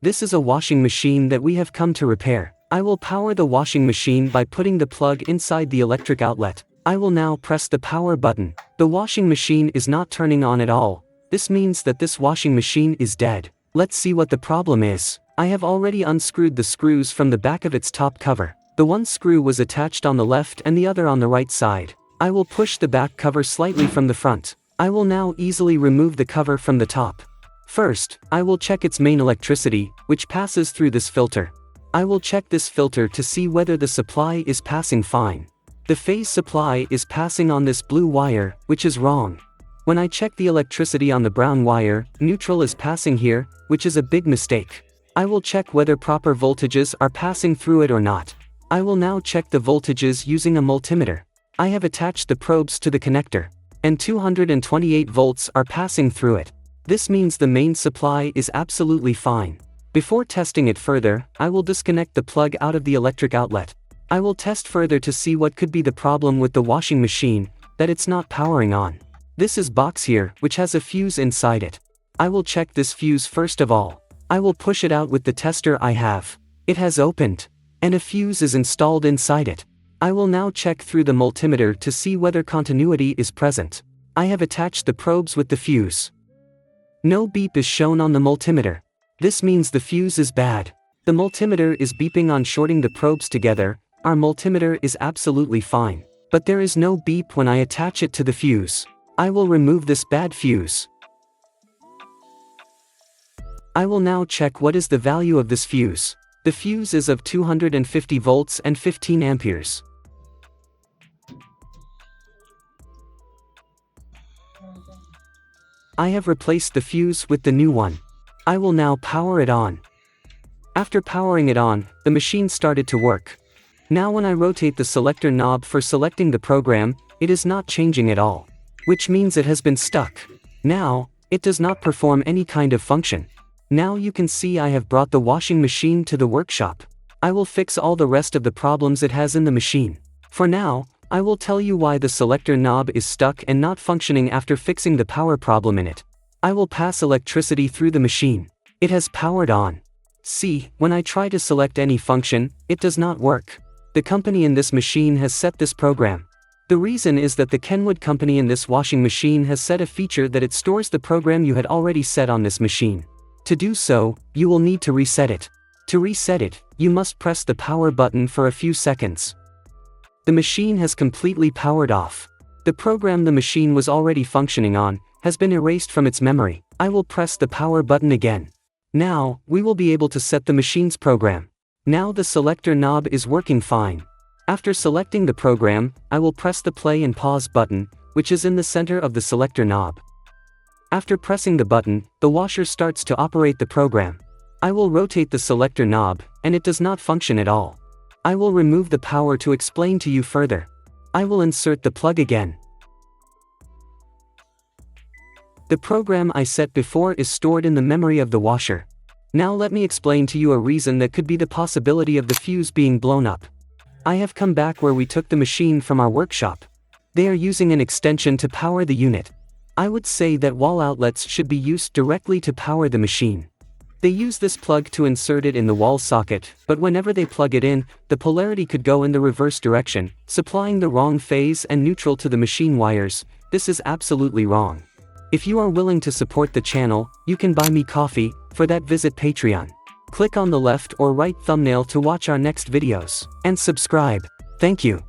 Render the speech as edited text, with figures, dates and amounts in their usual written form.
This is a washing machine that we have come to repair. I will power the washing machine by putting the plug inside the electric outlet. I will now press the power button. The washing machine is not turning on at all. This means that this washing machine is dead. Let's see what the problem is. I have already unscrewed the screws from the back of its top cover. The one screw was attached on the left and the other on the right side. I will push the back cover slightly from the front. I will now easily remove the cover from the top. First, I will check its main electricity, which passes through this filter. I will check this filter to see whether the supply is passing fine. The phase supply is passing on this blue wire, which is wrong. When I check the electricity on the brown wire, neutral is passing here, which is a big mistake. I will check whether proper voltages are passing through it or not. I will now check the voltages using a multimeter. I have attached the probes to the connector, and 228 volts are passing through it. This means the main supply is absolutely fine. Before testing it further, I will disconnect the plug out of the electric outlet. I will test further to see what could be the problem with the washing machine, that it's not powering on. This is box here, which has a fuse inside it. I will check this fuse first of all. I will push it out with the tester I have. It has opened, and a fuse is installed inside it. I will now check through the multimeter to see whether continuity is present. I have attached the probes with the fuse. No beep is shown on the multimeter. This means the fuse is bad. The multimeter is beeping on shorting the probes together. Our multimeter is absolutely fine, but there is no beep when I attach it to the fuse. I will remove this bad fuse. I will now check what is the value of this fuse. The fuse is of 250 volts and 15 amperes. I have replaced the fuse with the new one. I will now power it on. After powering it on, the machine started to work. Now when I rotate the selector knob for selecting the program, it is not changing at all, which means it has been stuck. Now, it does not perform any kind of function. Now you can see I have brought the washing machine to the workshop. I will fix all the rest of the problems it has in the machine. For now, I will tell you why the selector knob is stuck and not functioning after fixing the power problem in it. I will pass electricity through the machine. It has powered on. See, when I try to select any function, it does not work. The company in this machine has set this program. The reason is that the Kenwood company in this washing machine has set a feature that it stores the program you had already set on this machine. To do so, you will need to reset it. To reset it, you must press the power button for a few seconds. The machine has completely powered off. The program the machine was already functioning on has been erased from its memory. I will press the power button again. Now, we will be able to set the machine's program. Now the selector knob is working fine. After selecting the program, I will press the play and pause button, which is in the center of the selector knob. After pressing the button, the washer starts to operate the program. I will rotate the selector knob, and it does not function at all. I will remove the power to explain to you further. I will insert the plug again. The program I set before is stored in the memory of the washer. Now let me explain to you a reason that could be the possibility of the fuse being blown up. I have come back where we took the machine from our workshop. They are using an extension to power the unit. I would say that wall outlets should be used directly to power the machine. They use this plug to insert it in the wall socket, but whenever they plug it in, the polarity could go in the reverse direction, supplying the wrong phase and neutral to the machine wires. This is absolutely wrong. If you are willing to support the channel, you can buy me coffee. For that, visit Patreon. Click on the left or right thumbnail to watch our next videos, and subscribe. Thank you.